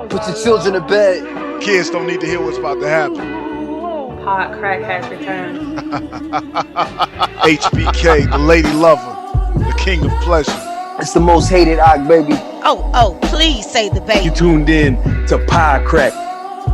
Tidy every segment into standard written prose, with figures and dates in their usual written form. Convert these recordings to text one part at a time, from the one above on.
Put your children to bed. Kids don't need to hear what's about to happen. Hot crack has returned. HBK, the lady lover, the king of pleasure. It's the most hated Ock, baby. Oh, please say the baby. You tuned in to Pie Crack.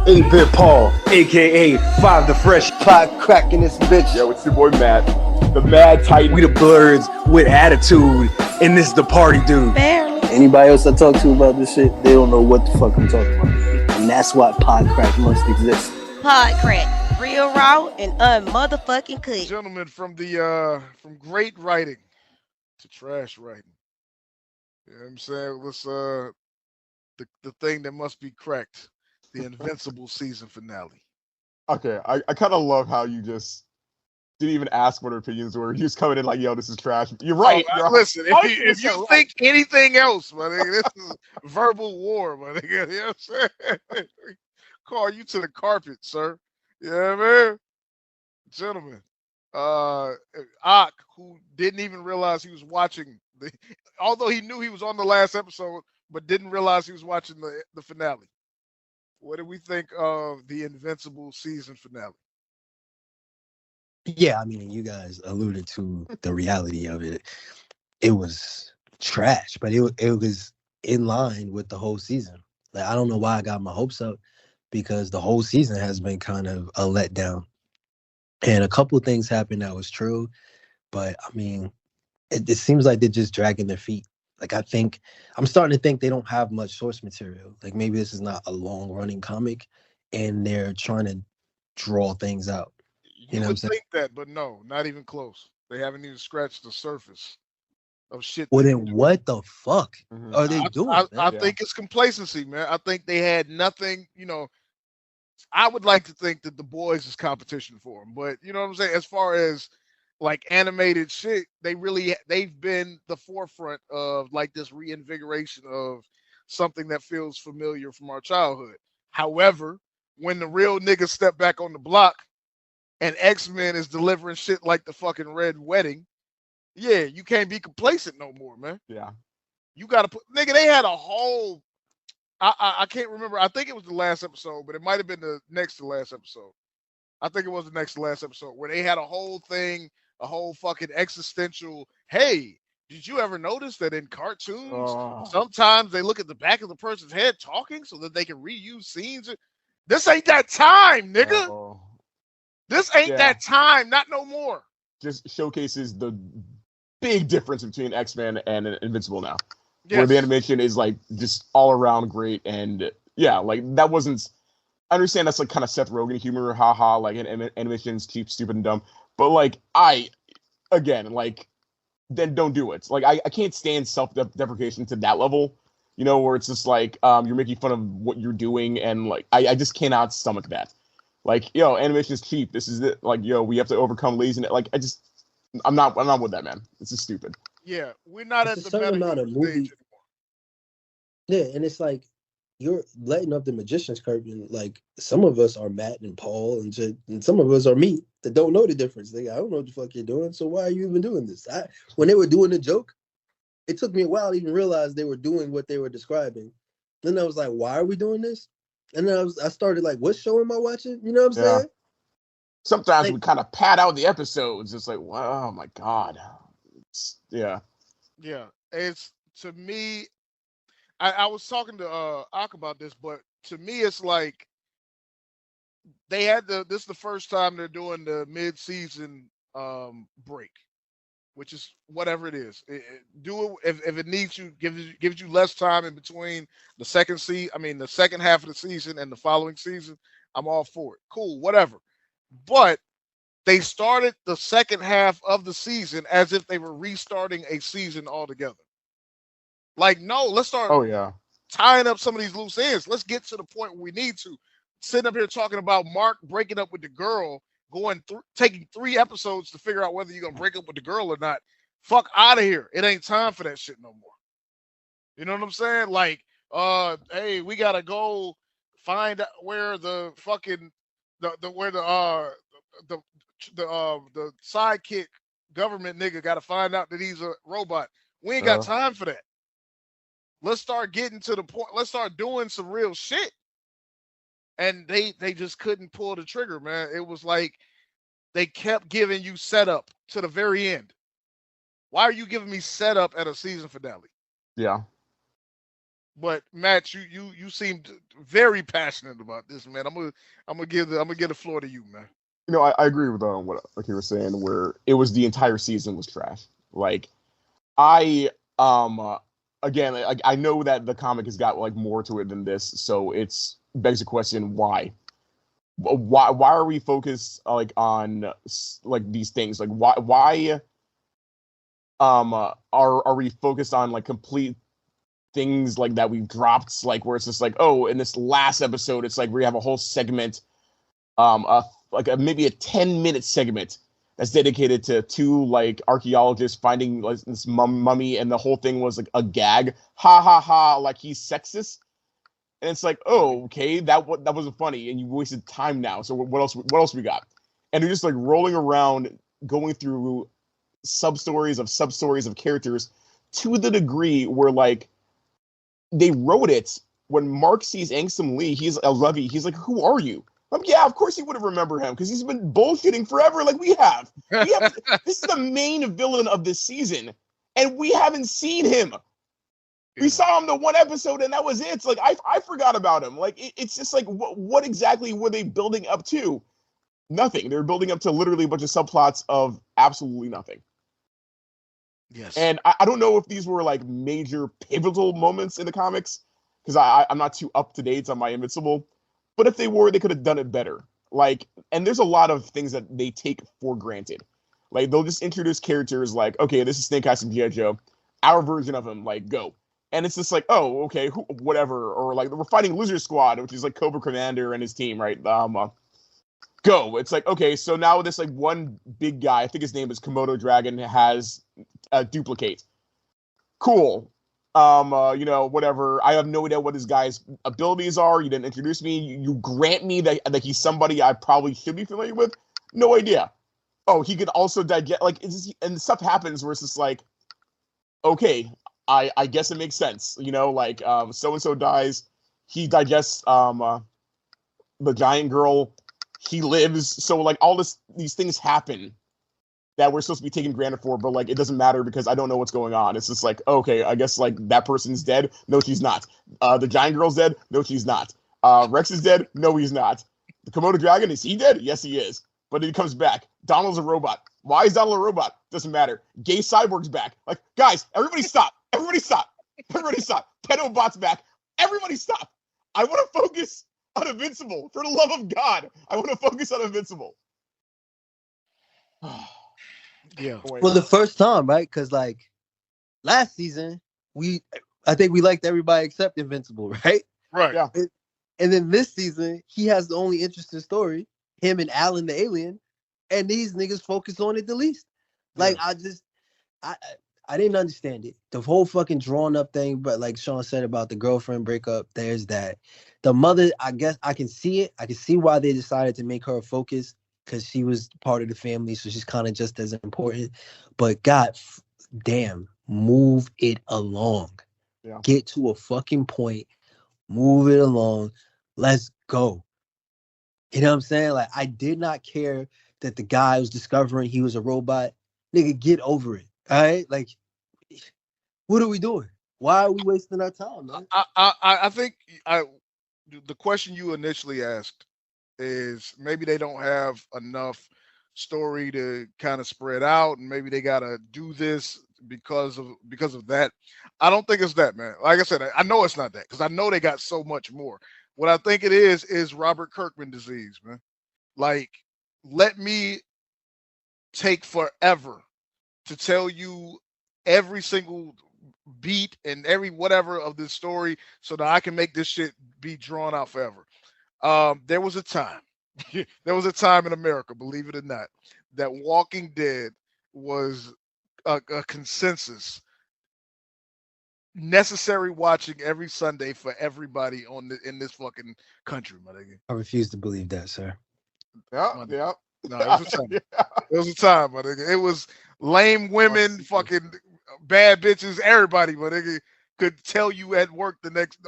8-Bit Paul, aka Five the Fresh. Pie cracking this bitch. Yo, it's your boy Matt, the Mad Titan. We the Bloods with attitude, and this is the party dude. Barely. Anybody else I talk to about this shit, they don't know what the fuck I'm talking about. And that's why Pie Crack must exist. Pod Crack, real raw and unmotherfucking cut. Gentlemen, from from great writing to trash writing. You know what I'm saying? Let's the thing that must be cracked. The Invincible season finale. Okay, I kind of love how you just didn't even ask what her opinions were. You just coming in like, yo, this is trash. You're right. Listen, if you right. think anything else, my nigga, this is verbal war, my nigga. You know what I'm saying? Call you to the carpet, sir. You know what I mean? Gentlemen, Ock, who didn't even realize he was watching, although he knew he was on the last episode, but didn't realize he was watching the finale. What do we think of the Invincible season finale? Yeah, I mean, you guys alluded to the reality of it. It was trash, but it was in line with the whole season. Like, I don't know why I got my hopes up, because the whole season has been kind of a letdown. And a couple of things happened that was true, but I mean, it seems like they're just dragging their feet. Like, I'm starting to think they don't have much source material. Like, maybe this is not a long running comic and they're trying to draw things out. You know would what I'm saying? think that, but no, not even close. They haven't even scratched the surface of shit. Well, then what the fuck are they doing? I think it's complacency, man. I think they had nothing, I would like to think that The Boys is competition for them, but you know what I'm saying? As far as like animated shit, they've been the forefront of like this reinvigoration of something that feels familiar from our childhood. However, when the real niggas step back on the block and X-Men is delivering shit like the fucking Red Wedding, yeah, you can't be complacent no more, man. Yeah. You gotta put they had a whole I can't remember. I think it was the last episode, but it might have been the next to last episode. I think it was the next to last episode where they had a whole thing, a whole fucking existential, hey, did you ever notice that in cartoons, sometimes they look at the back of the person's head talking so that they can reuse scenes? This ain't that time, nigga. This ain't that time, not no more. Just showcases the big difference between X-Men and Invincible now. Yes. Where the animation is like just all around great, and yeah, like that wasn't. I understand that's like kind of Seth Rogen humor, haha, like animation's cheap, stupid, and dumb. But like then don't do it. Like I can't stand self-deprecation to that level, where it's just like you're making fun of what you're doing, and like I just cannot stomach that. Like, animation is cheap. This is it. Like, we have to overcome laziness. Like, I'm not with that, man. This is stupid. Yeah, we're not It's at a the certain amount of movie. stage anymore. Yeah, and it's like you're letting up the magician's curtain. Like, some of us are Matt and Paul and shit, and some of us are me that don't know the difference. Like, I don't know what the fuck you're doing, so why are you even doing this? When they were doing the joke, it took me a while to even realize they were doing what they were describing. Then I was like, why are we doing this? And then I started like, what show am I watching? You know what I'm saying? Sometimes we kind of pad out the episodes. It's like, wow, oh my God. Yeah. It's, to me, I was talking to Ak about this, but to me, it's like they had this is the first time they're doing the mid-season break, which is whatever it is. Do it if it needs you, gives you less time in between the second half of the season and the following season. I'm all for it. Cool, whatever. But they started the second half of the season as if they were restarting a season altogether. Like, no, let's start tying up some of these loose ends. Let's get to the point where we need to. Sitting up here talking about Mark breaking up with the girl, taking 3 episodes to figure out whether you're gonna break up with the girl or not. Fuck out of here. It ain't time for that shit no more. You know what I'm saying? Like, hey, we gotta go find out where the fucking the sidekick government nigga gotta find out that he's a robot. We ain't got time for that. Let's start getting to the point. Let's start doing some real shit. And they just couldn't pull the trigger, man. It was like they kept giving you setup to the very end. Why are you giving me setup at a season finale? Yeah. But Matt, you seemed very passionate about this, man. I'm gonna give the floor to you, man. You know, I agree with what like you were saying, where it was the entire season was trash. Like, I again, I know that the comic has got like more to it than this, so it's begs the question why. Why are we focused like on like these things? Like why are we focused on like complete things like that we've dropped, like where it's just like, oh, in this last episode it's like we have a whole segment, maybe a 10-minute segment that's dedicated to two like archaeologists finding like this mummy, and the whole thing was like a gag, ha ha ha, like he's sexist. And it's like, oh, okay, that wasn't funny, and you wasted time now. So what else we got? And you're just like rolling around, going through sub-stories of characters to the degree where like they wrote it when Mark sees Angsum Lee, he's a Levy, he's like, who are you? Yeah, of course he would have remembered him because he's been bullshitting forever like we have. This is the main villain of this season, and we haven't seen him. We saw him the one episode, and that was it. It's like I forgot about him. Like it's just like what exactly were they building up to? Nothing. They were building up to literally a bunch of subplots of absolutely nothing. Yes. And I don't know if these were like major pivotal moments in the comics because I'm not too up to date on my Invincible. But if they were, they could have done it better. Like, and there's a lot of things that they take for granted. Like they'll just introduce characters like, okay, this is Snake Eyes from G.I. Joe, our version of him, like go. And it's just like, oh, okay, whatever. Or like we're fighting Lizard Squad, which is like Cobra Commander and his team, right? Go. It's like, okay, so now this like one big guy, I think his name is Komodo Dragon, has a duplicate. Cool. Whatever. I have no idea what this guy's abilities are. You didn't introduce me. You grant me that he's somebody I probably should be familiar with. No idea. Oh, he could also digest. Like, and stuff happens where it's just like, okay, I guess it makes sense. You know, like so and so dies. He digests the giant girl. He lives. So like all these things happen that we're supposed to be taking granted for, but like it doesn't matter because I don't know what's going on. It's just like, okay, I guess like that person's dead. No, she's not. The giant girl's dead. No, she's not. Rex is dead. No, he's not. The Komodo Dragon, is he dead? Yes, he is. But he comes back. Donald's a robot. Why is Donald a robot? Doesn't matter. Gay Cyborg's back. Like, guys, everybody stop. Everybody stop. Everybody stop. Pedobot's back. Everybody stop. I want to focus on Invincible. For the love of God, I want to focus on Invincible. Yeah. For the first time, right? Because like last season, I think we liked everybody except Invincible, right? Right. Yeah. And then this season, he has the only interesting story, him and Alan the alien, and these niggas focus on it the least. Like I didn't understand it. The whole fucking drawn up thing, but like Sean said about the girlfriend breakup, there's that. The mother, I guess I can see it. I can see why they decided to make her a focus because she was part of the family, so she's kind of just as important. But God damn, move it along. Yeah. Get to a fucking point. Move it along. Let's go. You know what I'm saying? Like, I did not care that the guy was discovering he was a robot. Nigga, get over it. All right? Like, what are we doing? Why are we wasting our time, man? I think the question you initially asked is maybe they don't have enough story to kind of spread out, and maybe they gotta do this because of that. I don't think it's that, man. Like I said, I know it's not that because I know they got so much more. What I think it is Robert Kirkman disease, man. Like, let me take forever to tell you every single beat and every whatever of this story so that I can make this shit be drawn out forever. There was a time in America, believe it or not, that Walking Dead was a consensus necessary watching every Sunday for everybody in this fucking country, my nigga. I refuse to believe that, sir. Yeah. No, it was a time. It was a time, my nigga. It was lame women, fucking bad bitches, everybody, my nigga. could tell you at work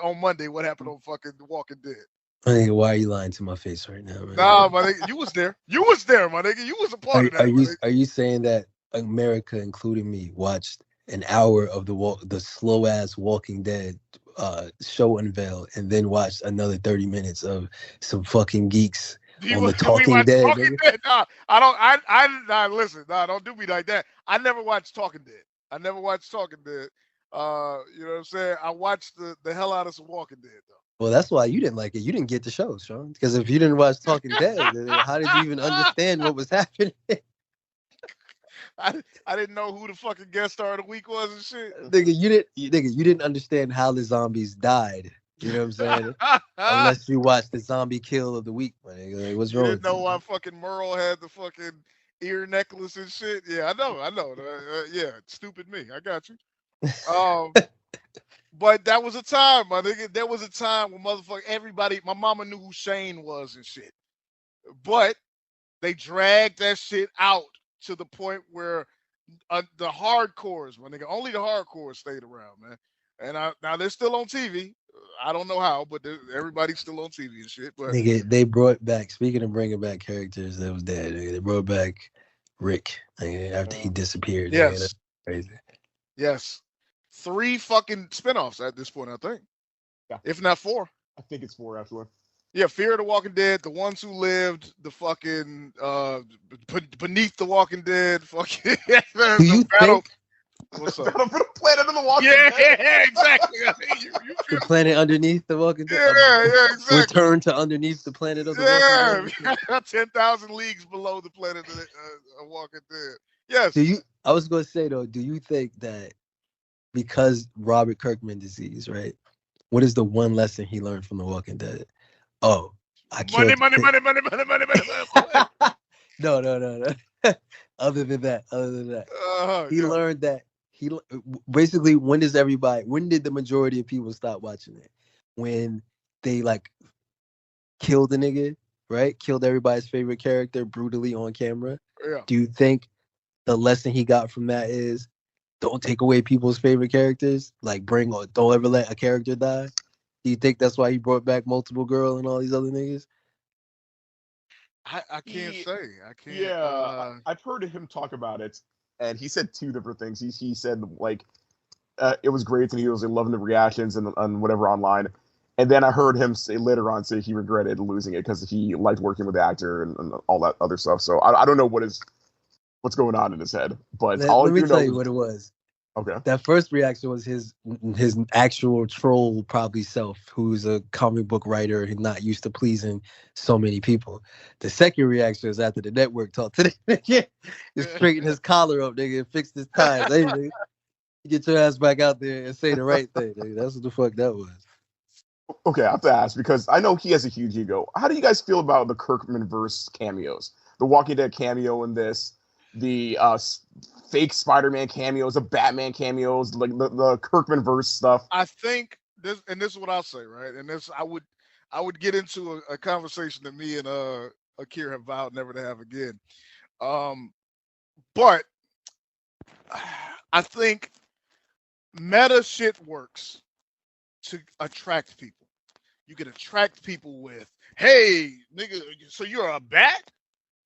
on Monday what happened on fucking The Walking Dead. Hey, why are you lying to my face right now, man? Nah, my nigga, you was there. You was there, my nigga. You was a part of that. Are you saying that America, including me, watched an hour of the slow ass Walking Dead show unveil, and then watched another 30 minutes of some fucking geeks on the Talking Dead? Talking Dead? Nah, I don't. Listen. Nah, don't do me like that. I never watched Talking Dead. You know what I'm saying? I watched the hell out of some Walking Dead though. Well, that's why you didn't like it. You didn't get the show, Sean. Because if you didn't watch Talking Dead, then how did you even understand what was happening? I didn't know who the fucking guest star of the week was and shit. Nigga, you didn't understand how the zombies died. You know what I'm saying? Unless you watched the zombie kill of the week, man. Like, what's wrong? You didn't know why fucking Merle had the fucking ear necklace and shit. Yeah, I know. Yeah, stupid me. I got you. But that was a time, my nigga. There was a time when everybody, my mama knew who Shane was and shit. But they dragged that shit out to the point where the hardcores, my nigga, only the hardcores stayed around, man. And now they're still on TV. I don't know how, but everybody's still on TV and shit. But nigga, they brought back. Speaking of bringing back characters that was dead, nigga, they brought back Rick after he disappeared. Yes, nigga, that's crazy. Yes, 3 fucking spinoffs at this point, I think. Yeah. If not 4. I think it's 4 actually. Yeah, Fear of the Walking Dead, The Ones Who Lived, the fucking Beneath the Walking Dead, fucking Do you think What's up? Battle for the Planet of the Walking Yeah, Dead. exactly. the planet underneath the Walking Dead? Yeah, exactly. Return to underneath the planet of the Walking Dead. 10,000 leagues below the planet of Walking Dead. Yes. I was going to say, though, do you think that because Robert Kirkman disease, right? What is the one lesson he learned from The Walking Dead? Oh, I can't. Money. No. Other than that, he learned that basically when did the majority of people stop watching it? When they like killed the nigga, right? Killed everybody's favorite character brutally on camera. Yeah. Do you think the lesson he got from that is don't take away people's favorite characters? Like don't ever let a character die? Do you think that's why he brought back Multiple Girl and all these other niggas? I can't say. I can't. Yeah, I've heard him talk about it, and he said 2 different things. He said like it was great, and he was loving the reactions and whatever online. And then I heard him later on say he regretted losing it because he liked working with the actor and all that other stuff. So I don't know what's going on in his head, but let me tell you what it was. Okay. That first reaction was his actual troll probably self, who's a comic book writer and not used to pleasing so many people. The second reaction is after the network talked to the nigga, he straightened his collar up, nigga, and fixed his ties. Hey, nigga, get your ass back out there and say the right thing, nigga. That's what the fuck that was. Okay, I have to ask because I know he has a huge ego. How do you guys feel about the Kirkman-verse cameos? The Walking Dead cameo in this, the fake Spider-Man cameos, the Batman cameos, like the Kirkman-verse stuff. I think this is what I'll say, right? And this I would get into a conversation that me and Akir have vowed never to have again. But I think meta shit works to attract people. You can attract people with, hey, nigga, so you're a bat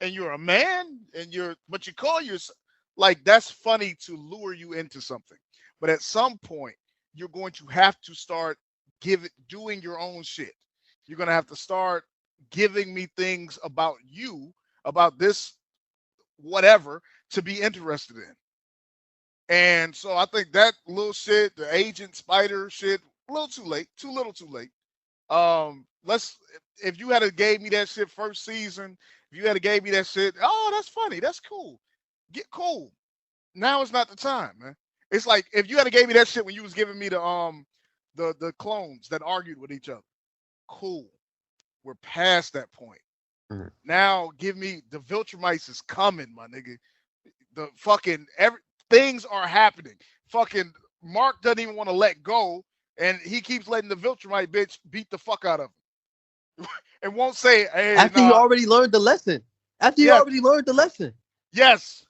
and you're a man but you call yourself, like, that's funny to lure you into something. But at some point, you're going to have to start doing your own shit. You're going to have to start giving me things about you, about this whatever, to be interested in. And so I think that little shit, the Agent Spider shit, a little too late, too little too late. If you had gave me that shit first season, if you had gave me that shit, oh, that's funny, that's cool. Get cool. Now is not the time, man. It's like if you had gave me that shit when you was giving me the clones that argued with each other. Cool. We're past that point. Mm-hmm. Now give me the Viltrumites is coming, my nigga. The fucking things are happening. Fucking Mark doesn't even want to let go, and he keeps letting the Viltrumite bitch beat the fuck out of him. And won't say, hey, after you already learned the lesson. Yes.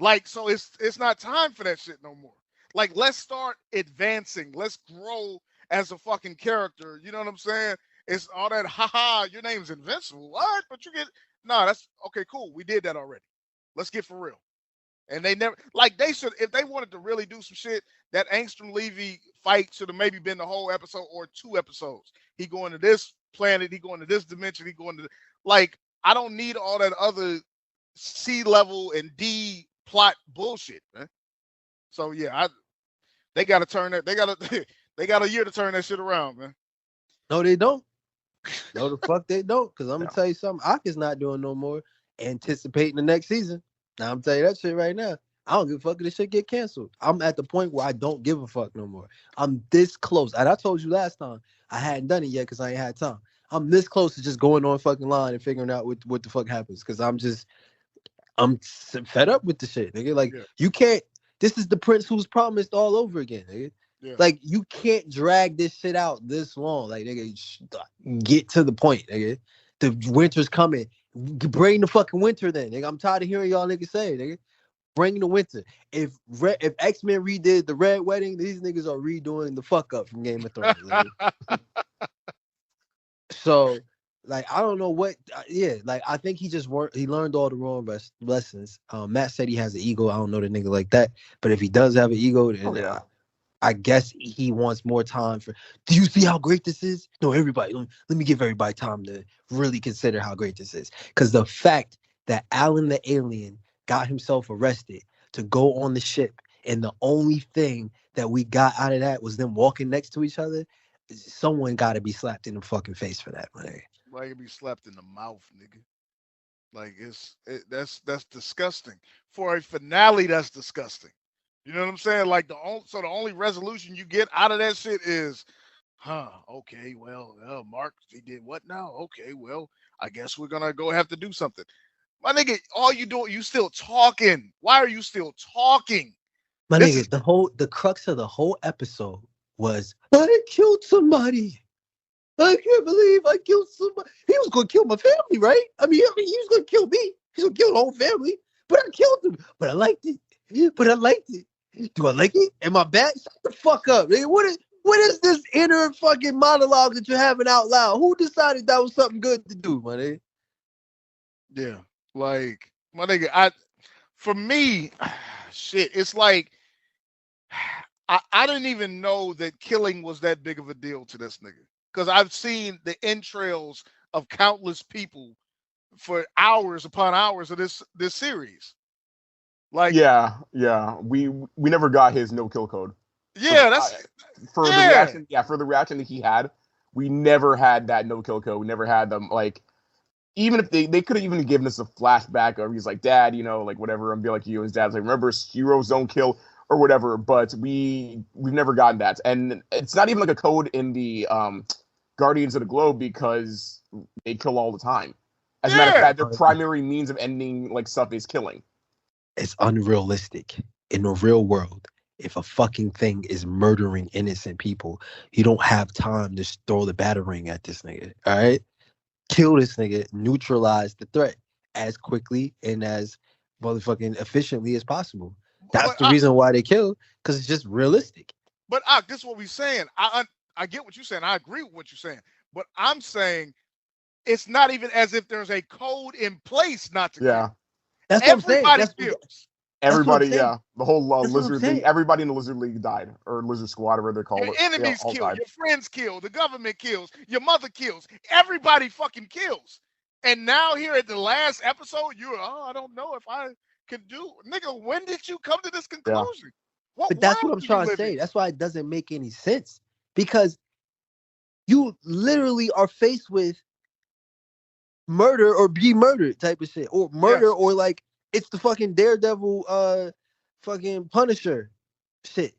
Like, so it's not time for that shit no more. Like, let's start advancing. Let's grow as a fucking character. You know what I'm saying? It's all that, haha, your name's Invincible. What? But you get, no, that's, okay, cool. We did that already. Let's get for real. And they never, like, they should, if they wanted to really do some shit, that Angstrom Levy fight should have maybe been the whole episode or 2 episodes. He going to this planet, he going to this dimension, he going to, like, I don't need all that other C level and D plot bullshit, man. So yeah, they got to turn that. They got to. They got a year to turn that shit around, man. No, they don't. No, the fuck they don't. Because I'm gonna tell you something. Aka's not doing no more. Anticipating the next season. Now I'm telling you that shit right now. I don't give a fuck if this shit get canceled. I'm at the point where I don't give a fuck no more. I'm this close. And I told you last time I hadn't done it yet because I ain't had time. I'm this close to just going on fucking line and figuring out what the fuck happens. Because I'm fed up with the shit, nigga. Like, you can't. This is the Prince who's promised all over again, nigga. Yeah. Like, you can't drag this shit out this long. Like, nigga, get to the point, nigga. The winter's coming. Bring the fucking winter then, nigga. I'm tired of hearing y'all niggas say, nigga. Bring the winter. If X-Men redid the Red Wedding, these niggas are redoing the fuck up from Game of Thrones. So, like, I don't know what. Like, I think he learned all the wrong lessons. Matt said he has an ego. I don't know the nigga like that, but if he does have an ego, then I guess he wants more time for. Do you see how great this is? No, everybody. Let me give everybody time to really consider how great this is. Because the fact that Alan the alien got himself arrested to go on the ship, and the only thing that we got out of that was them walking next to each other. Someone got to be slapped in the fucking face for that, man. Like, it be slapped in the mouth, nigga. Like, that's disgusting. For a finale, that's disgusting. You know what I'm saying? Like, the only resolution you get out of that shit is, okay, well, Mark, he did what now? Okay, well, I guess we're gonna go have to do something. My nigga, all you doing, you still talking. Why are you still talking? My nigga, the crux of the whole episode was, I killed somebody. I can't believe I killed somebody. He was gonna kill my family, right? I mean, he was gonna kill me. He's gonna kill the whole family. But I killed him. But I liked it. Do I like it? Am I bad? Shut the fuck up, nigga. What is this inner fucking monologue that you're having out loud? Who decided that was something good to do, my nigga? Yeah, like, my nigga, for me, shit, it's like, I didn't even know that killing was that big of a deal to this nigga. Because I've seen the entrails of countless people for hours upon hours of this series. Like, yeah, we never got his no kill code. Yeah, the reaction. Yeah, for the reaction that he had, we never had that no kill code. We never had them, like, even if they could have even given us a flashback of he's like, Dad, you know, like whatever, and be like, you and his dad's like, remember, heroes don't kill or whatever. But we've never gotten that, and it's not even like a code in the Guardians of the Globe because they kill all the time. As a matter of fact, their primary means of ending like stuff is killing. It's unrealistic. In the real world, if a fucking thing is murdering innocent people, you don't have time to throw the batarang at this nigga. All right? Kill this nigga, neutralize the threat as quickly and as motherfucking efficiently as possible. That's the reason why they kill, because it's just realistic. But this is what we're saying. I get what you're saying. I agree with what you're saying. But I'm saying it's not even as if there's a code in place not to kill. That's what I'm saying. Everybody, the whole lizard league, everybody in the lizard league died, or lizard squad, or whatever they're called. Your enemies kill, your friends kill, the government kills, your mother kills, everybody fucking kills. And now here at the last episode, I don't know if I can do. Nigga, when did you come to this conclusion? But that's what I'm trying to say. That's why it doesn't make any sense. Because you literally are faced with murder or be murdered type of shit, or murder, or like it's the fucking Daredevil, fucking Punisher shit.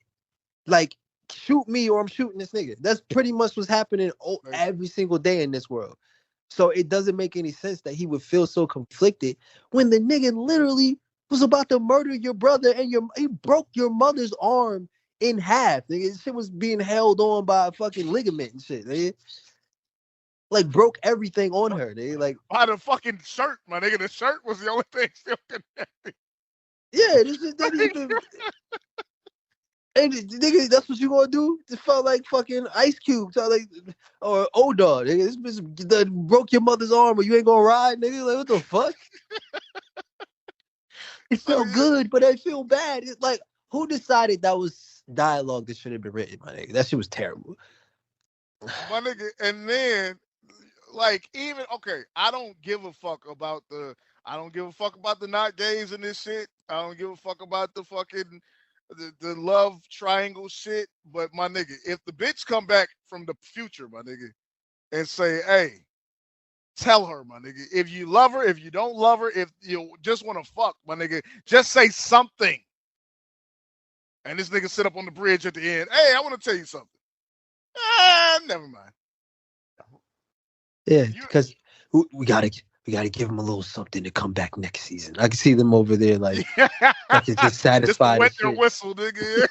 Like, shoot me or I'm shooting this nigga. That's pretty much what's happening every single day in this world. So it doesn't make any sense that he would feel so conflicted when the nigga literally was about to murder your brother and he broke your mother's arm in half. Nigga, shit was being held on by a fucking ligament and shit. Nigga. Like, broke everything on her. Nigga. Like, by the fucking shirt, my nigga. The shirt was the only thing still connected. Yeah, this is that even. And nigga, that's what you gonna do? It felt like fucking Ice Cube, or O-Dog. Nigga, this bitch done broke your mother's arm, but you ain't gonna ride, nigga. Like, what the fuck? It felt good, but I feel bad. It's like, who decided that was dialogue that should have been written, my nigga? That shit was terrible. My nigga, and then like even okay, I don't give a fuck about the not gays in this shit. I don't give a fuck about the fucking the love triangle shit. But my nigga, if the bitch come back from the future, my nigga, and say, hey, tell her, my nigga, if you love her, if you don't love her, if you just want to fuck, my nigga, just say something. And this nigga sit up on the bridge at the end. Hey, I want to tell you something. Never mind. Yeah, because we gotta give them a little something to come back next season. I can see them over there like fucking just satisfied. Just wet their whistle, nigga.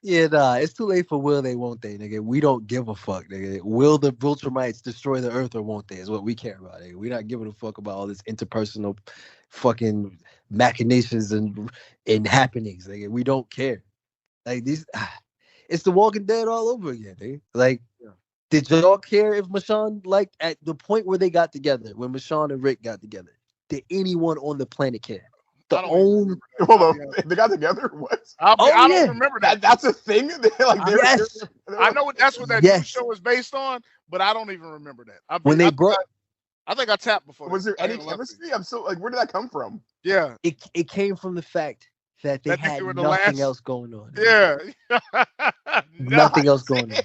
Yeah, nah, it's too late for will they, won't they, nigga. We don't give a fuck, nigga. Will the Viltrumites destroy the earth or won't they? Is what we care about, nigga. We're not giving a fuck about all this interpersonal fucking machinations and happenings, nigga. We don't care. Like these, it's The Walking Dead all over again, nigga. Like. Yeah. Did y'all care if Michonne, like, at the point where they got together, when Michonne and Rick got together, did anyone on the planet care? Hold on, they got together? What? I don't remember that. That's a thing? Yes. I know that's what that new show is based on, but I don't even remember that. I think I tapped before. Was there any chemistry? I'm so, like, where did that come from? Yeah. It came from the fact that they had nothing else going on. Yeah. Nothing else going on.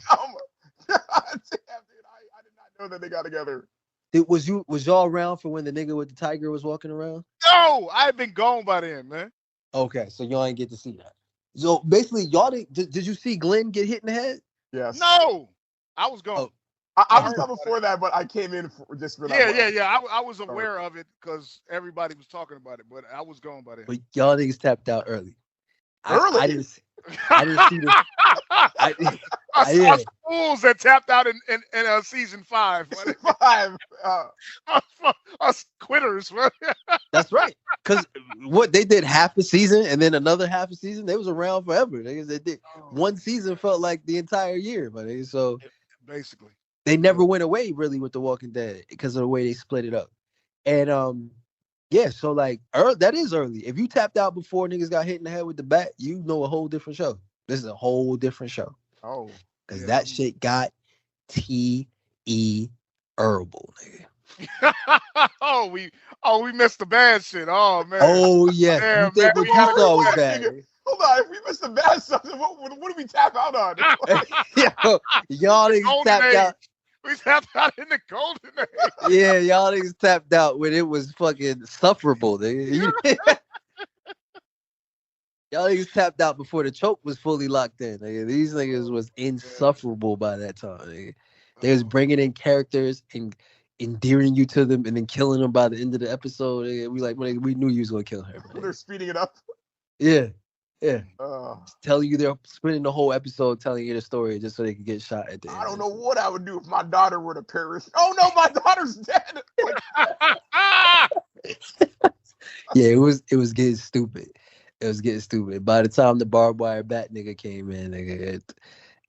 God damn, dude, I did not know that they got together. Was y'all around for when the nigga with the tiger was walking around? No, I've been gone by then, man. Okay, so y'all ain't get to see that. So basically, y'all did you see Glenn get hit in the head? Yes. No, I was gone. Oh. I was gone before that, but I came in just for that. Yeah. I was aware of it because everybody was talking about it, but I was gone by then. But y'all niggas tapped out early. I didn't see this. Us fools that tapped out in season 5. Season 5. Us quitters. That's right. Because what they did half a season and then another half a season, they was around forever. They did one season felt like the entire year, but so basically they never went away really with The Walking Dead because of the way they split it up. And yeah, so like that is early. If you tapped out before niggas got hit in the head with the bat, you know a whole different show. This is a whole different show. Oh, because that shit got T-E-herbal, nigga. we missed the bad shit. Oh man. Oh yeah. Damn, you think what you saw was bad? Hold on, if we missed the bad stuff, what do we tap out on? Y'all niggas tapped out. We tapped out in the golden age. Yeah, y'all niggas tapped out when it was fucking sufferable, nigga. Y'all niggas tapped out before the choke was fully locked in. Nigga. These niggas was insufferable by that time. Nigga. They was bringing in characters and endearing you to them and then killing them by the end of the episode. Nigga. We knew you was gonna kill her. Man. They're speeding it up. Yeah. Telling you they're spending the whole episode telling you the story just so they could get shot at the end. I don't know what I would do if my daughter were to perish. Oh no, my daughter's dead. Yeah, it was getting stupid. It was getting stupid. By the time the barbed wire bat nigga came in, nigga,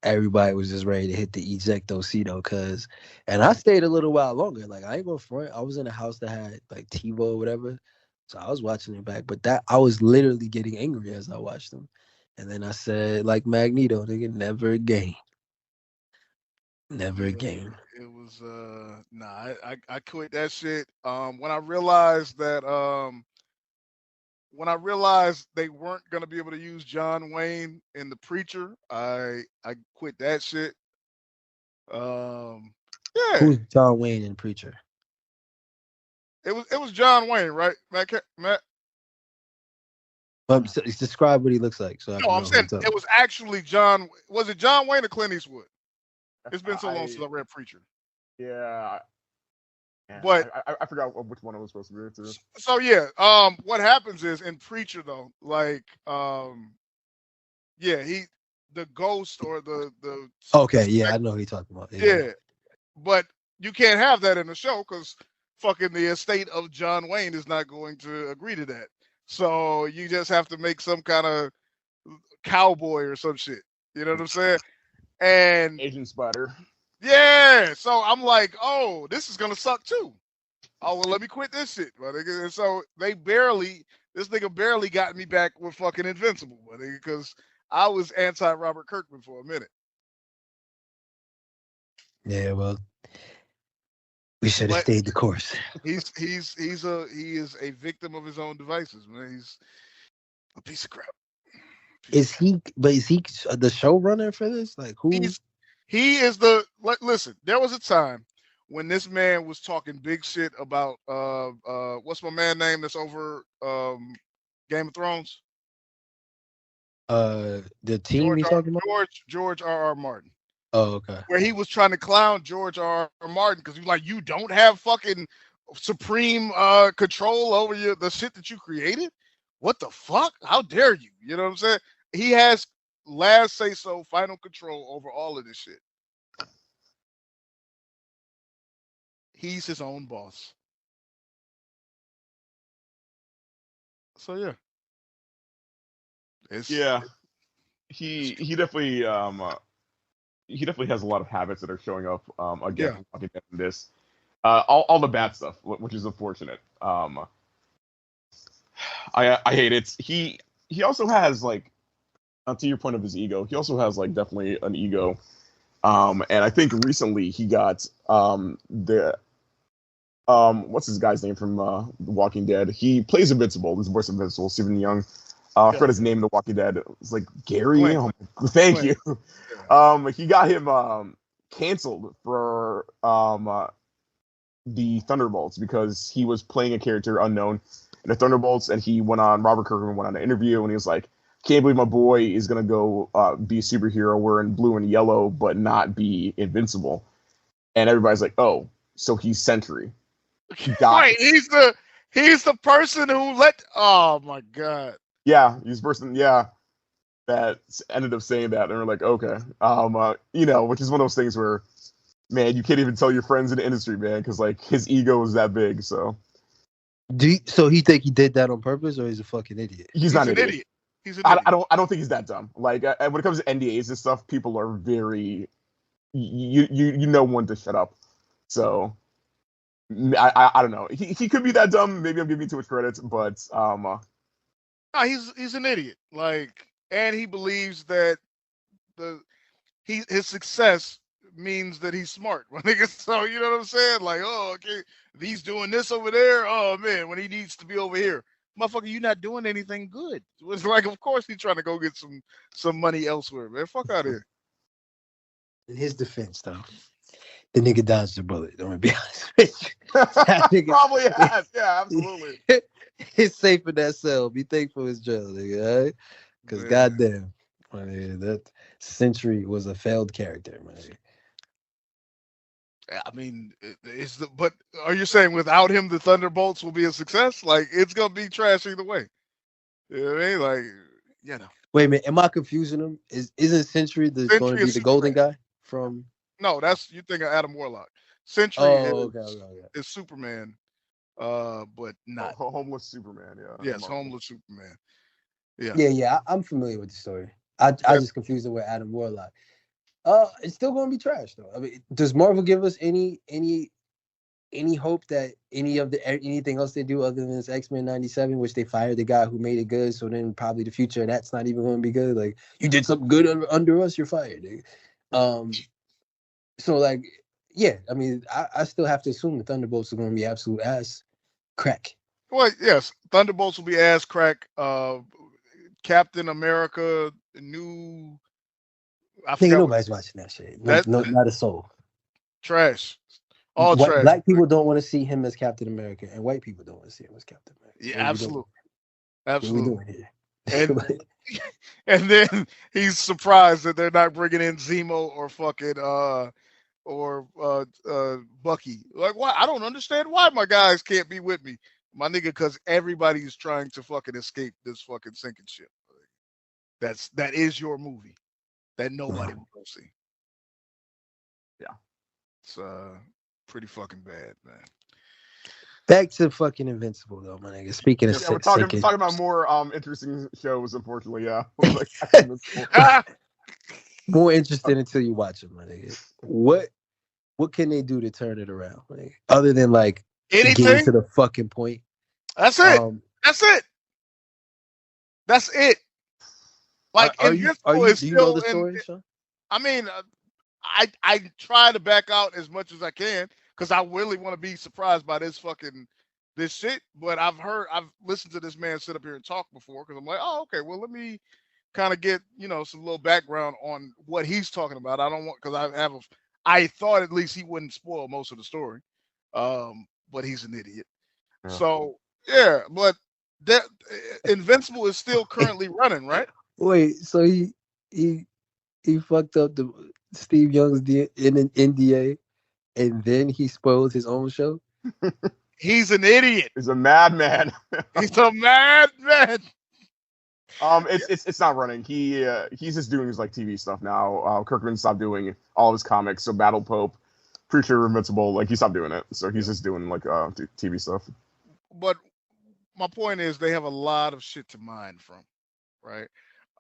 everybody was just ready to hit the ejectocito. And I stayed a little while longer. Like, I ain't going front. I was in a house that had like TiVo or whatever. So I was watching it back. But I was literally getting angry as I watched them. And then I said, like Magneto, nigga, never again. Never again. It was I quit that shit. When I realized they weren't gonna be able to use John Wayne in The Preacher, I quit that shit. Yeah. Who's John Wayne in Preacher? It was John Wayne, right, Matt? Describe what he looks like. So I'm saying it was actually John. Was it John Wayne or Clint Eastwood? It's been so long since I read Preacher. Yeah. But I forgot which one it was supposed to be. So yeah, what happens is in Preacher though, like, the ghost or the okay, yeah, I know who you're talking about. Yeah, but you can't have that in the show because fucking the estate of John Wayne is not going to agree to that. So you just have to make some kind of cowboy or some shit. You know what I'm saying? And Agent Spider. yeah, so I'm like, oh, this is gonna suck too. Oh well, let me quit this shit, my nigga. And so this nigga barely got me back with fucking Invincible, my nigga, because I was anti Robert Kirkman for a minute. Yeah, well, we should have But stayed the course. he is a victim of his own devices, man. He's a piece of crap. Is he the showrunner for this? Like who? He is the listen. There was a time when this man was talking big shit about what's my man name that's over Game of Thrones? The team he's talking about? George R.R. Martin. Oh, okay. Where he was trying to clown George R.R. Martin because he was like, you don't have fucking supreme control over the shit that you created? What the fuck? How dare you? You know what I'm saying? He has last say so, final control over all of this shit. He's his own boss. So yeah. He definitely has a lot of habits that are showing up again in this. All the bad stuff, which is unfortunate. I hate it. He also has like, to your point of his ego, he also has like definitely an ego. And I think recently he got what's his guy's name from The Walking Dead? He plays Invincible. He's the voice of Invincible, Stephen Young. I forgot his name in The Walking Dead. It's like Gary. Thank you. He got him canceled for the Thunderbolts because he was playing a character unknown in the Thunderbolts, and Robert Kirkman went on an interview, and he was like, can't believe my boy is going to go be a superhero wearing blue and yellow, but not be invincible. And everybody's like, oh, so he's Sentry. Right, he's the person who oh my God. Yeah, he's the person, that ended up saying that. And we're like, okay. Which is one of those things where, man, you can't even tell your friends in the industry, man, because like his ego is that big, so. So he think he did that on purpose, or he's a fucking idiot? He's not an idiot. He's an idiot. I don't think he's that dumb. Like when it comes to NDAs and stuff, people are very you know when to shut up. So I don't know. He could be that dumb. Maybe I'm giving too much credit, but no, he's an idiot. Like, and he believes that his success means that he's smart. So you know what I'm saying? Like, oh, okay, he's doing this over there. Oh man, when he needs to be over here. Motherfucker, you're not doing anything good. It's like, of course he's trying to go get some money elsewhere, man. Fuck out of here. In his defense, though, the nigga dodged the bullet. I'm gonna be honest with you. Nigga, probably has. Yeah, absolutely. It's safe in that cell. Be thankful it's jail, nigga. All right? Because goddamn, that Sentry was a failed character, man. I mean, but are you saying without him the Thunderbolts will be a success? Like, it's gonna be trash either way. You know what I mean? Like, you know. Wait a minute, am I confusing him? Isn't Sentry going to be the golden guy from? No, you think of Adam Warlock. Sentry is Superman, but not homeless Superman. Yeah. Yes, homeless Superman. Yeah. Yeah. I'm familiar with the story. I just confused it with Adam Warlock. It's still going to be trash though. I mean, does Marvel give us any hope that anything else they do other than this X-Men 97, which they fired the guy who made it good, so then probably the future that's not even going to be good. Like, you did something good under us, you're fired, dude. So like, yeah, I mean, I still have to assume the Thunderbolts are going to be absolute ass crack. Well, yes, Thunderbolts will be ass crack. Captain America, new. I think nobody's watching that shit. Not a soul. Trash. All trash. Black people don't want to see him as Captain America, and white people don't want to see him as Captain America. Yeah, absolutely. Absolutely. What we doing here? And then he's surprised that they're not bringing in Zemo or fucking Bucky. Like, why? I don't understand why my guys can't be with me, my nigga. Because everybody's trying to fucking escape this fucking sinking ship. That is your movie that nobody will go see. Yeah, it's pretty fucking bad, man. Back to fucking Invincible though, my nigga. Speaking of Yeah, we're talking sinking, about more interesting shows, unfortunately. Yeah, like, Invincible. more interested until you watch it, my nigga. What can they do to turn it around, like, other than like getting Anything? to the fucking point? That's it. That's it. That's it. Like Invincible is do you know still the story, Sean? I mean, I try to back out as much as I can because I really want to be surprised by this shit. But I've listened to this man sit up here and talk before because I'm like, oh, okay, well, let me kind of get some little background on what he's talking about. I don't want because I thought at least he wouldn't spoil most of the story, but he's an idiot. Yeah. So yeah, but that Invincible is still currently running, right? Wait, so he fucked up the Steve Young's NDA, and then he spoiled his own show. He's an idiot. He's a madman. He's a madman. It's not running. He's just doing his like TV stuff now. Kirkman stopped doing all of his comics. So Battle Pope, Preacher, Invincible, like he stopped doing it. So he's just doing like TV stuff. But my point is, they have a lot of shit to mine from, right?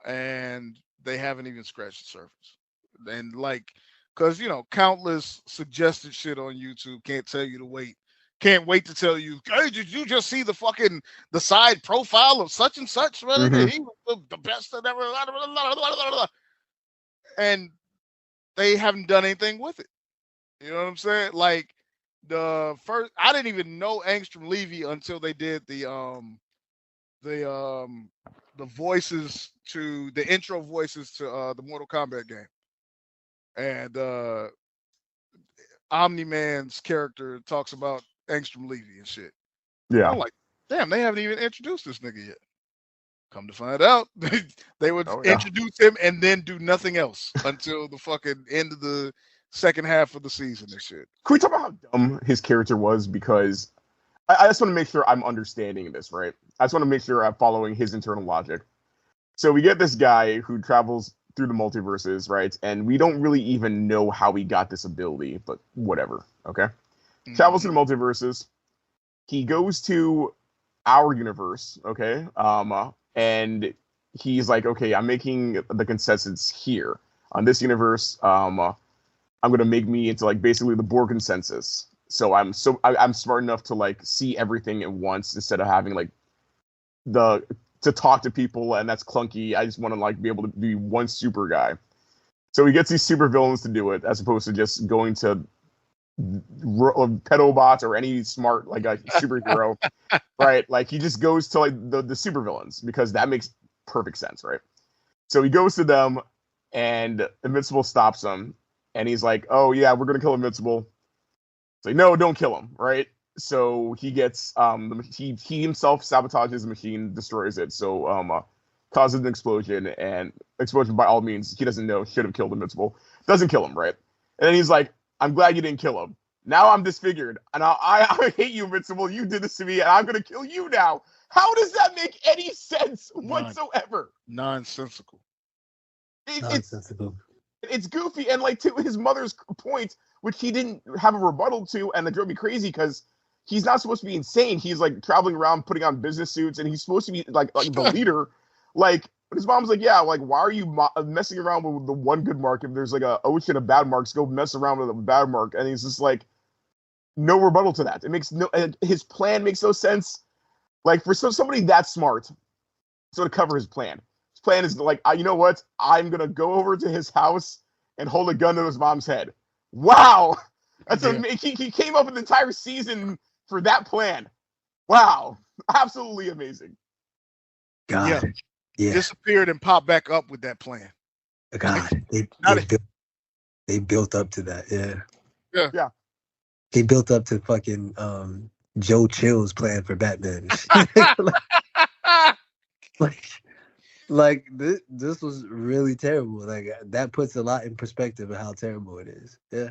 And they haven't even scratched the surface. And like, because countless suggested shit on YouTube can't tell you to wait. Can't wait to tell you, hey, did you just see the side profile of such and such? Mm-hmm. He was the best that ever. And they haven't done anything with it. You know what I'm saying? Like the first, I didn't even know Angstrom Levy until they did the voices to the intro voices to the Mortal Kombat game, and Omni-Man's character talks about Angstrom Levy and shit. Yeah, I'm like, damn, they haven't even introduced this nigga yet. Come to find out, they would introduce him and then do nothing else until the fucking end of the second half of the season and shit. Can we talk about how dumb his character was? Because I just want to make sure I'm understanding this, right? I just want to make sure I'm following his internal logic. So we get this guy who travels through the multiverses, right? And we don't really even know how he got this ability, but whatever, okay? Mm-hmm. Travels through the multiverses. He goes to our universe, okay? And he's like, okay, I'm making the consensus here. On this universe, I'm going to make me into like basically the Borg consensus. So I'm smart enough to like see everything at once instead of having like to talk to people, and that's clunky. I just want to like be able to be one super guy. So he gets these super villains to do it, as opposed to just going to Pedobots or any smart like a superhero, right? Like he just goes to like the super villains because that makes perfect sense, right? So he goes to them, and Invincible stops him, and he's like, "Oh yeah, we're gonna kill Invincible." It's like, no, don't kill him, right? So he gets he himself sabotages the machine, destroys it, so causes an explosion, and explosion by all means he doesn't know should have killed Invincible. Doesn't kill him, right? And then he's like, I'm glad you didn't kill him. Now I'm disfigured, and I hate you, Invincible. You did this to me, and I'm gonna kill you now. How does that make any sense whatsoever? Nonsensical. It's goofy, and like to his mother's point, which he didn't have a rebuttal to, and it drove me crazy because he's not supposed to be insane. He's like traveling around putting on business suits, and he's supposed to be like the leader. Like his mom's like, yeah, like why are you messing around with the one good mark if there's like an ocean of bad marks? Go mess around with a bad mark, and he's just like, no rebuttal to that. It makes his plan makes no sense. Like for somebody that smart, so to cover his plan. His plan is like, you know what? I'm gonna go over to his house and hold a gun to his mom's head. Wow, that's amazing. He came up with an entire season for that plan. Wow, absolutely amazing. God, yeah. Disappeared and popped back up with that plan. God, they built up to that. Yeah. They built up to fucking Joe Chill's plan for Batman. like this was really terrible. Like that puts a lot in perspective of how terrible it is. Yeah.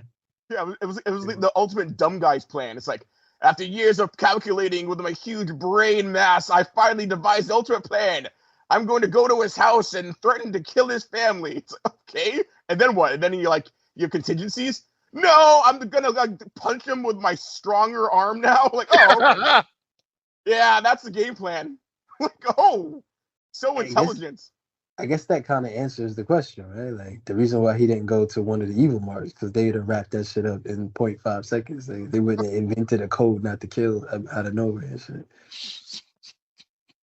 Yeah, it was the ultimate dumb guy's plan. It's like, after years of calculating with my huge brain mass, I finally devised the ultimate plan. I'm going to go to his house and threaten to kill his family. It's like, okay, and then what? And then you have contingencies? No, I'm gonna punch him with my stronger arm now. Like, oh, okay. Yeah, that's the game plan. Like, oh, so intelligent. I guess that kind of answers the question, right? Like the reason why he didn't go to one of the evil marks because they'd have wrapped that shit up in 0.5 seconds. They wouldn't have invented a code not to kill out of nowhere and shit.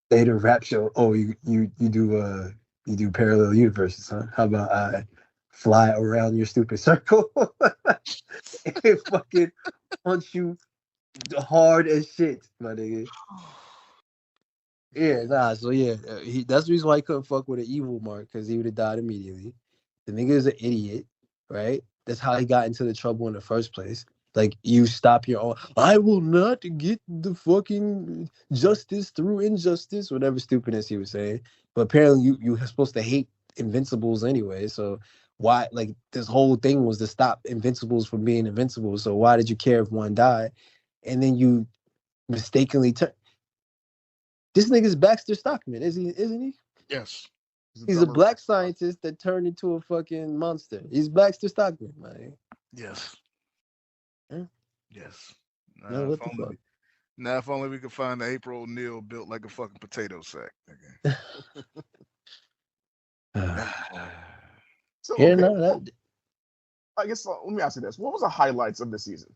They'd have wrapped you. Oh, you do parallel universes, huh? How about I fly around your stupid circle and fucking punch you hard as shit, my nigga. Yeah, nah. So yeah, that's the reason why he couldn't fuck with an evil mark because he would have died immediately. The nigga is an idiot, right? That's how he got into the trouble in the first place. Like you stop your own. I will not get the fucking justice through injustice, whatever stupidness he was saying. But apparently you were supposed to hate Invincibles anyway. So why? Like this whole thing was to stop Invincibles from being invincible. So why did you care if one died? And then you mistakenly turn. This nigga's Baxter Stockman, isn't he? Yes. He's a black scientist that turned into a fucking monster. He's Baxter Stockman, man. Yes. Huh? Yes. No, what the fuck? Now, if only we could find the April O'Neil built like a fucking potato sack. So, yeah, okay, no, I guess let me ask you this: what was the highlights of the season?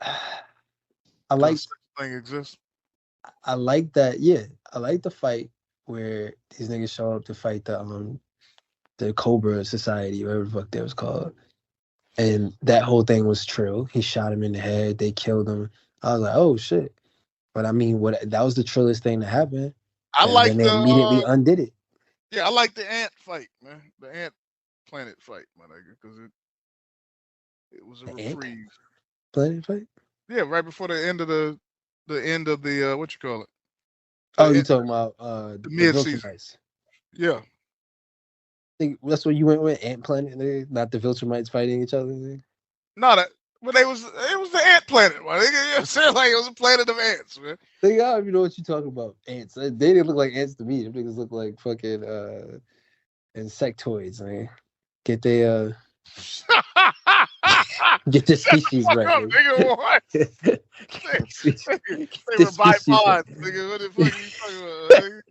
I like such a thing exists. I like that. Yeah, I like the fight where these niggas show up to fight the Cobra Society, whatever the fuck that was called, and that whole thing was true. He shot him in the head. They killed him. I was like, oh shit. But I mean, that was the trillest thing to happen. I like and they immediately undid it. Yeah, I like the ant fight, man. The ant planet fight, my nigga, because it was a reprieve. Planet fight? Yeah, right before the end of the what you call it? Oh, you talking about the mid-season? Yeah. I think that's what you went with, Ant Planet, not the Viltrumites fighting each other. No, but it was the ant planet, man. You know what I'm saying? Like it was a planet of ants, man. I don't even know what you're talking about. Ants. They didn't look like ants to me. Them niggas look like fucking insectoids, man. Get their get the species right. Up, nigga, what? They were bipods, nigga. What the fuck are you talking about?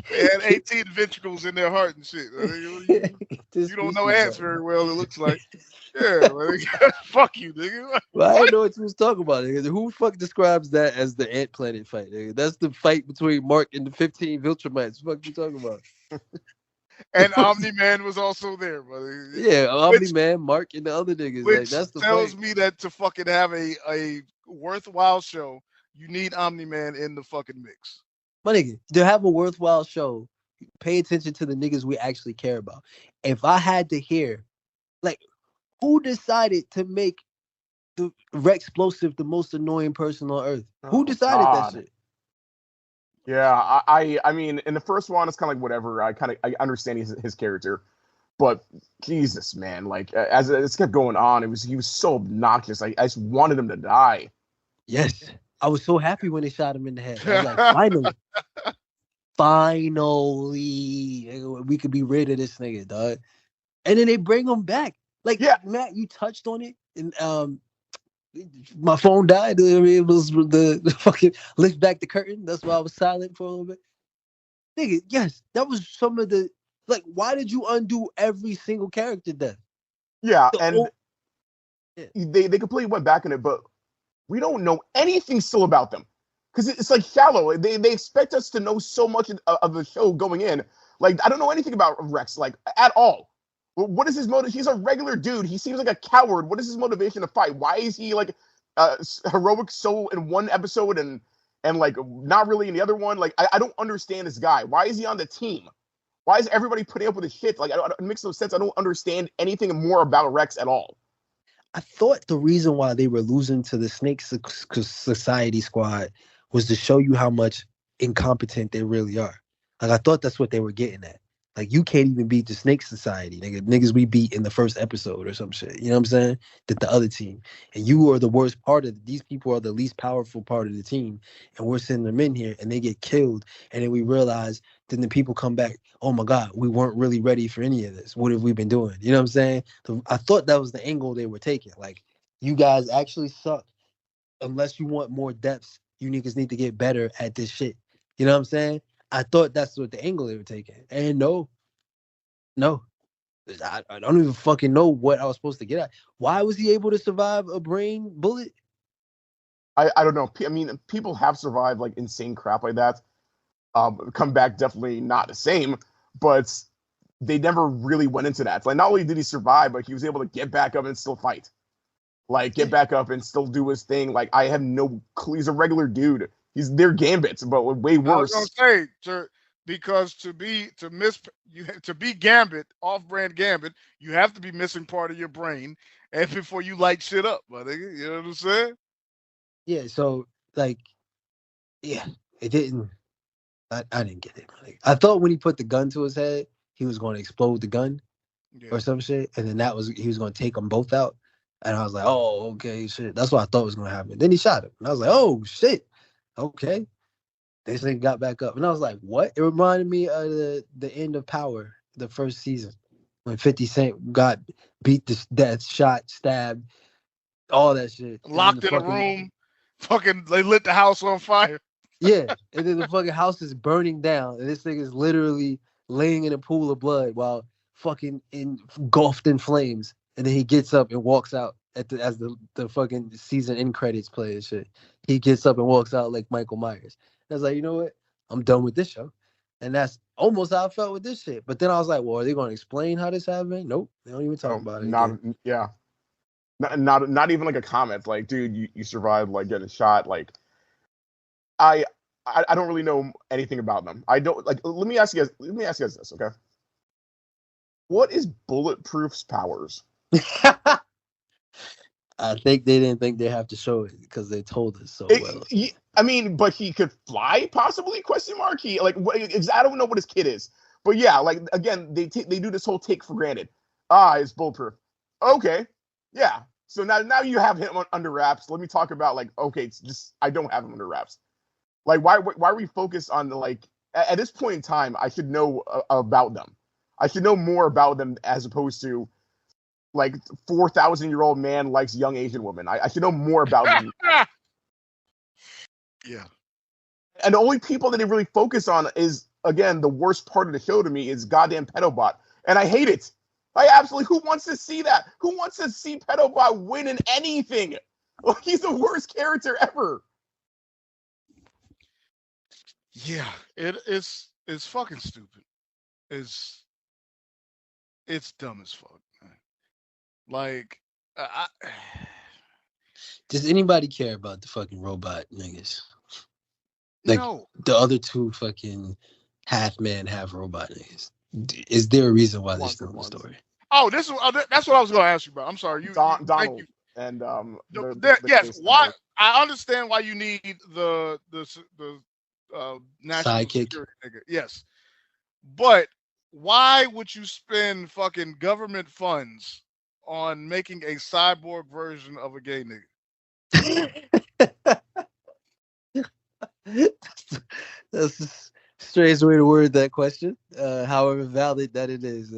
They had 18 ventricles in their heart and shit. You don't know ants very well, it looks like. Yeah, like, fuck you, nigga. Well, I didn't know what you was talking about. Nigga. Who the fuck describes that as the ant planet fight? Nigga? That's the fight between Mark and the 15 Viltrumites. What the fuck you talking about? And Omni-Man was also there, brother. Yeah, Omni-Man, Mark, and the other niggas. Which like, that's the tells fight. me that to fucking have a worthwhile show, you need Omni-Man in the fucking mix. My nigga, to have a worthwhile show, pay attention to the niggas we actually care about. If I had to hear, like, who decided to make the Rexplosive the most annoying person on Earth? Who decided that shit? Yeah, I mean, in the first one, it's kind of like whatever. I understand his character, but Jesus, man, like as it kept going on, he was so obnoxious. I just wanted him to die. Yes, I was so happy when they shot him in the head. I was like, finally, we could be rid of this nigga, dog. And then they bring him back. Like, yeah. Matt, you touched on it, and my phone died. It was the fucking lift back the curtain. That's why I was silent for a little bit. Nigga, yes, that was some of the, like, why did you undo every single character death? Yeah, they completely went back on it, but we don't know anything still about them. Because it's like shallow. They expect us to know so much of the show going in. Like, I don't know anything about Rex, like, at all. What is his motive? He's a regular dude. He seems like a coward. What is his motivation to fight? Why is he like heroic soul in one episode and like not really in the other one? Like I don't understand this guy. Why is he on the team? Why is everybody putting up with his shit? Like it makes no sense. I don't understand anything more about Rex at all. I thought the reason why they were losing to the Snake Society squad was to show you how much incompetent they really are. Like I thought that's what they were getting at. Like you can't even beat the Snake Society, nigga. Niggas we beat in the first episode or some shit. You know what I'm saying? That the other team. And you are the worst part of these people are the least powerful part of the team. And we're sending them in here and they get killed. And then we realize, then the people come back, oh my God, we weren't really ready for any of this. What have we been doing? You know what I'm saying? I thought that was the angle they were taking. Like, you guys actually suck. Unless you want more depth, you niggas need to get better at this shit. You know what I'm saying? I thought that's what the angle they were taking. And no. I don't even fucking know what I was supposed to get at. Why was he able to survive a brain bullet? I don't know. I mean, people have survived like insane crap like that. Come back definitely not the same, but they never really went into that. Like, not only did he survive, but he was able to get back up and still fight. Like, get back up and still do his thing. Like, I have no clue. He's a regular dude. They're Gambits, but way worse. I was gonna say, because to be Gambit, off-brand Gambit, you have to be missing part of your brain, and before you light shit up, my nigga. You know what I'm saying? Yeah. So like, yeah, it didn't. I didn't get it. Like, I thought when he put the gun to his head, he was going to explode the gun or some shit, and then he was going to take them both out. And I was like, oh, okay, shit. That's what I thought was going to happen. Then he shot him, and I was like, oh shit, okay. This thing got back up, and I was like, what? It reminded me of the end of Power, the first season, when 50 Cent got beat to death, shot, stabbed, all that shit, Locked in a room, fucking, they lit the house on fire. Yeah, and then the fucking house is burning down, and this thing is literally laying in a pool of blood while fucking engulfed in flames. And then he gets up and walks out as the fucking season end credits play and shit. He gets up and walks out like Michael Myers. I was like, you know what? I'm done with this show. And that's almost how I felt with this shit. But then I was like, well, are they going to explain how this happened? Nope. They don't even talk about it. Not even like a comment. Like, dude, you survived like getting shot. Like, I don't really know anything about them. I don't like. Let me ask you guys this, okay? What is Bulletproof's powers? I think they didn't think they have to show it because they told us so well. I mean, but he could fly, possibly? Question mark. He like I don't know what his kid is, but yeah, like again, they do this whole take for granted. It's bulletproof. Okay, yeah. So now you have him under wraps. Let me talk about like, okay, it's just I don't have him under wraps. Like, why are we focused on the like at this point in time? I should know about them. I should know more about them as opposed to like 4,000-year-old man likes young Asian woman. I should know more about them. Yeah. And the only people that they really focus on is, again, the worst part of the show to me is goddamn Pedobot. And I hate it. Who wants to see that? Who wants to see Pedobot win in anything? Well, he's the worst character ever. Yeah, it's fucking stupid. It's dumb as fuck, man. Like, does anybody care about the fucking robot niggas? Like, no. The other two fucking half man, half robot niggas. Is there a reason why they're still in the story? Oh, that's what I was going to ask you about. I'm sorry, Donald thank you. And yes. Why? I understand why you need the national sidekick security nigga. Yes, but why would you spend fucking government funds on making a cyborg version of a gay nigga? That's a strange way to word that question. However valid that it is.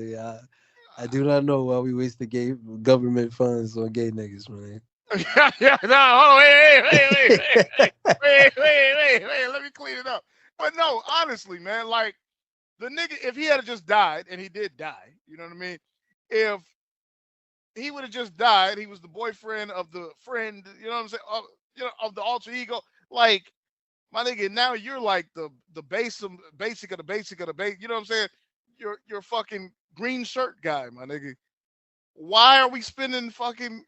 I do not know why we waste the government funds on gay niggas, man. Yeah, no, hold on, wait. Let me clean it up. But no, honestly, man, like the nigga, if he had just died, and he did die, you know what I mean? If he would have just died, he was the boyfriend of the friend, you know what I'm saying? Of the alter ego. Like, my nigga, now you're like the basic of the basic of the basic. You know what I'm saying? You're fucking green shirt guy, my nigga. Why are we spending fucking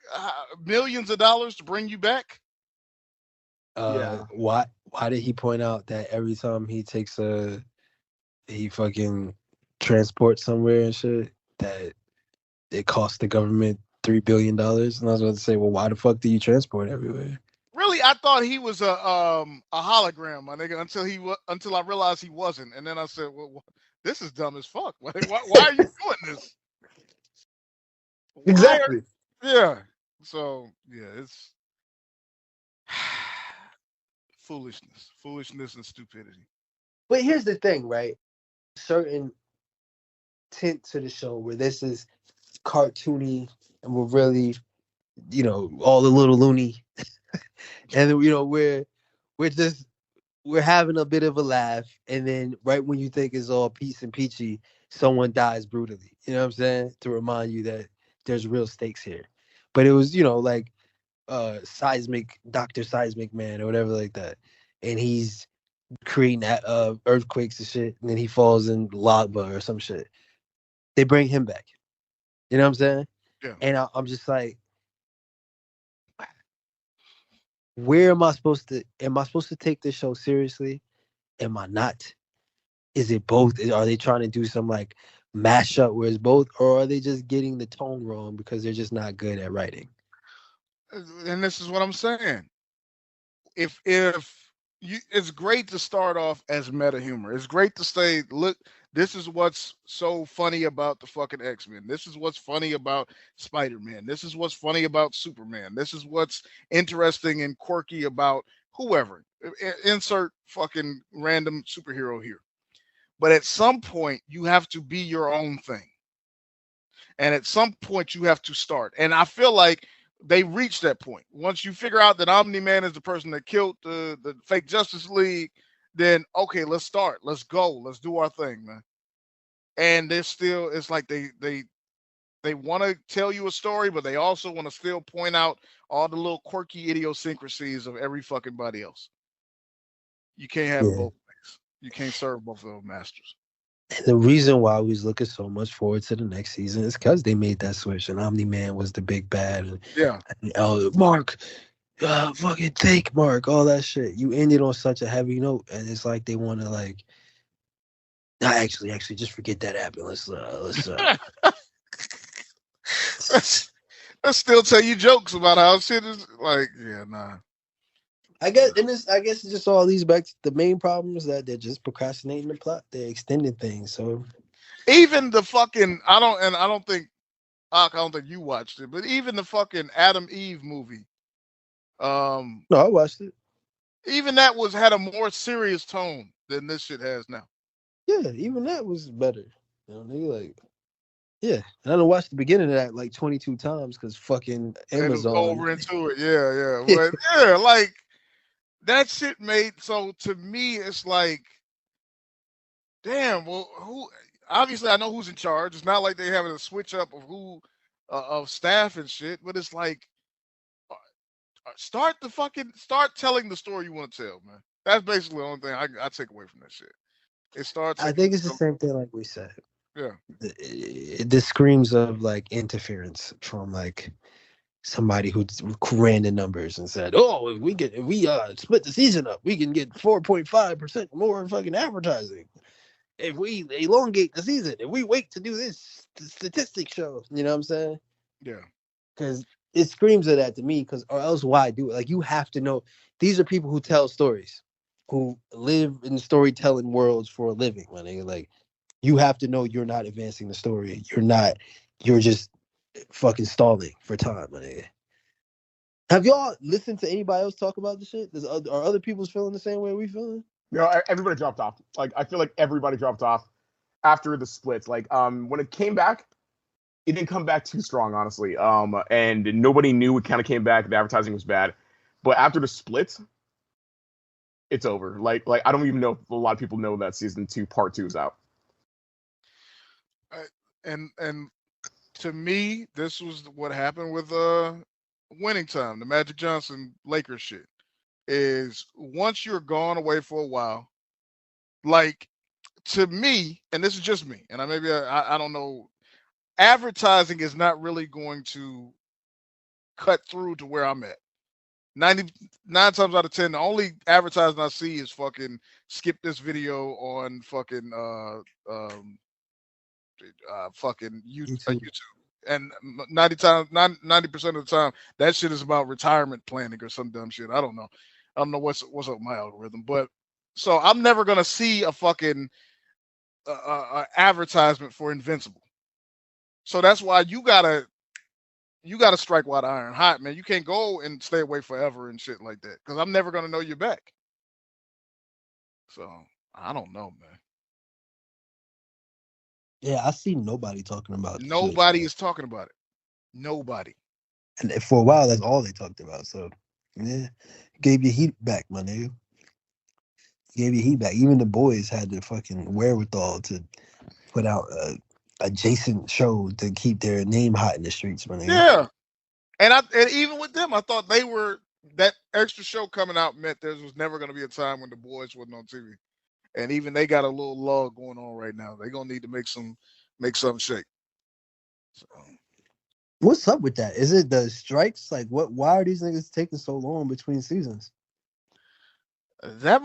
millions of dollars to bring you back? Why did he point out that every time he takes he fucking transports somewhere and shit, that it costs the government $3 billion? And I was about to say, well, why the fuck do you transport everywhere? Really, I thought he was a hologram, my nigga, until I realized he wasn't, and then I said, well, this is dumb as fuck. Why are you doing this? Exactly. Yeah. So yeah, it's foolishness, and stupidity. But here's the thing, right? Certain tint to the show where this is cartoony and we're really, all the little loony, and we're having a bit of a laugh, and then right when you think it's all peace and peachy, someone dies brutally. You know what I'm saying? To remind you that there's real stakes here. But it was, like Dr. Seismic Man or whatever like that. And he's creating earthquakes and shit, and then he falls in lava or some shit. They bring him back. You know what I'm saying? Yeah. And I'm just like, where am I supposed to take this show seriously? Am I not? Is it both? Are they trying to do some like mashup where it's both, or are they just getting the tone wrong because they're just not good at writing? And this is what I'm saying. If you, it's great to start off as meta humor. It's great to say, look, this is what's so funny about the fucking X-Men. This is what's funny about Spider-Man. This is what's funny about Superman. This is what's interesting and quirky about whoever. Insert fucking random superhero here. But at some point, you have to be your own thing. And at some point, you have to start. And I feel like they reached that point. Once you figure out that Omni-Man is the person that killed the fake Justice League, then okay, let's start. Let's go. Let's do our thing, man. And they're still, it's like they want to tell you a story, but they also want to still point out all the little quirky idiosyncrasies of every fucking body else. You can't have both things. You can't serve both of those masters. And the reason why we was looking so much forward to the next season is because they made that switch, and Omni-Man was the big bad. And Mark, fucking take Mark, all that shit. You ended on such a heavy note, and it's like they want to like, nah, actually, just forget that happened. Let's Let's still tell you jokes about how shit is like, yeah, nah. I guess it's just all these back to the main problem is that they're just procrastinating the plot. They're extending things. So even the fucking I don't think you watched it, but even the fucking Adam Eve movie. No, I watched it. Even that had a more serious tone than this shit has now. Yeah, even that was better. Yeah, and I done watched the beginning of that like 22 times because fucking Amazon. Over into it, yeah. But yeah, like that shit made, so to me it's like, damn, well, who, obviously I know who's in charge. It's not like they having a switch up of who of staff and shit, but it's like start telling the story you want to tell, man. That's basically the only thing I take away from that shit. I think it's the same thing like we said. Yeah. This screams of like interference from like somebody who ran the numbers and said, "Oh, if we split the season up, we can get 4.5% more fucking advertising. If we elongate the season, if we wait to do this, the statistics show." You know what I'm saying? Yeah. Because it screams of that to me. Or else why do it? Like you have to know these are people who tell stories, who live in storytelling worlds for a living. Like you have to know you're not advancing the story. You're just fucking stalling for time, my nigga. Have y'all listened to anybody else talk about this shit? Are other people feeling the same way we feeling? Everybody dropped off. Like I feel like everybody dropped off after the splits. Like when it came back, it didn't come back too strong, honestly. And nobody knew it kind of came back. The advertising was bad, but after the splits, it's over. Like I don't even know if a lot of people know that season 2, part 2 is out. And to me, this was what happened with Winning Time, the Magic Johnson Lakers shit. Is once you're gone away for a while, like to me, and this is just me, and I don't know, advertising is not really going to cut through to where I'm at. 99 times out of 10, the only advertising I see is fucking skip this video on fucking fucking YouTube. And 90% of the time, that shit is about retirement planning or some dumb shit. I don't know what's up with my algorithm, but so I'm never gonna see a fucking a advertisement for Invincible. So that's why you gotta strike while the iron hot, man. You can't go and stay away forever and shit like that because I'm never gonna know you're back. So I don't know, man. Yeah, I see nobody talking about the Nobody Switch, is talking about it. Nobody. and for a while that's all they talked about. So yeah, gave your heat back, my nigga. Gave your heat back. Even the boys had the fucking wherewithal to put out a adjacent show to keep their name hot in the streets, my nigga. Yeah. And even with them, I thought they were that extra show coming out meant there was never gonna be a time when the boys wasn't on TV. And even they got a little lull going on right now. They're gonna need to make something shake. So What's up with that? Is it the strikes? Like, what? Why are these niggas taking so long between seasons? I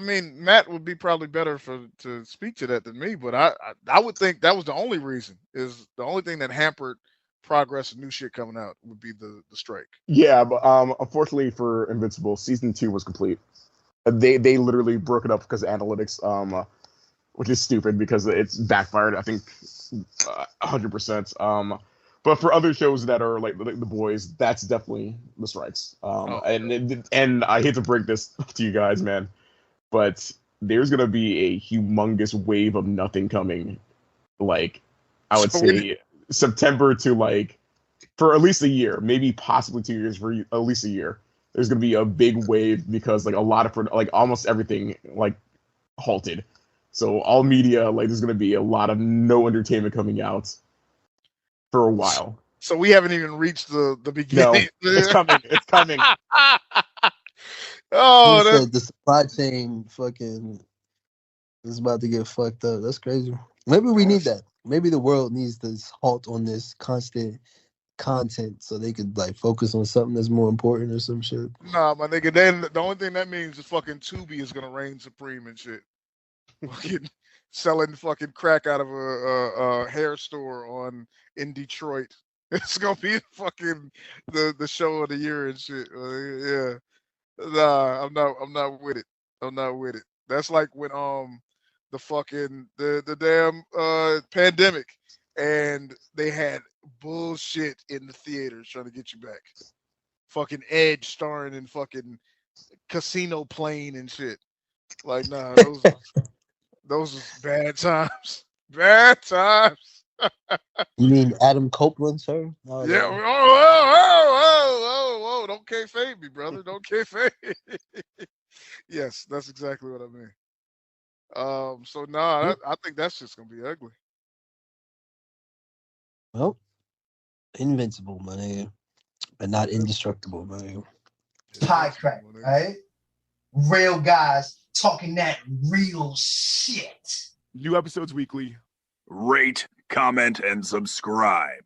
mean, Matt would be probably better to speak to that than me, but I would think that was the only reason. Is the only thing that hampered progress and new shit coming out would be the strike. Yeah, but unfortunately for Invincible, season 2 was complete. They literally broke it up because of analytics, which is stupid because it's backfired. I think 100%. But for other shows that are like the boys, that's definitely the strikes. And I hate to break this to you guys, man, but there's gonna be a humongous wave of nothing coming. Like, I would say September to like for at least a year, maybe possibly 2 years, for at least a year. There's gonna be a big wave because like a lot of like almost everything like halted. So all media, like there's gonna be a lot of no entertainment coming out for a while. So we haven't even reached the beginning. No, it's coming. It's coming. Oh, The supply chain fucking is about to get fucked up. That's crazy. Maybe we need that. Maybe the world needs this halt on this constant content so they could like focus on something that's more important or some shit. nah, my nigga. Then the only thing that means is fucking Tubi is gonna reign supreme and shit. Fucking selling fucking crack out of a hair store in Detroit. It's gonna be fucking the show of the year and shit. Yeah, nah, I'm not with it. I'm not with it. That's like when the fucking the damn pandemic and they had bullshit in the theaters trying to get you back. Fucking Edge starring in fucking Casino Plane and shit. Like, nah, those are bad times. Bad times. You mean Adam Copeland, sir? Oh, Yeah. no. Oh, don't kayfabe me, brother. Don't kayfabe. Yes, that's exactly what I mean. So nah, I think that's just gonna be ugly. Well, invincible, my nigga, but not indestructible, my nigga. Pie crack, right? Real guys talking that real shit. New episodes weekly. Rate, comment, and subscribe.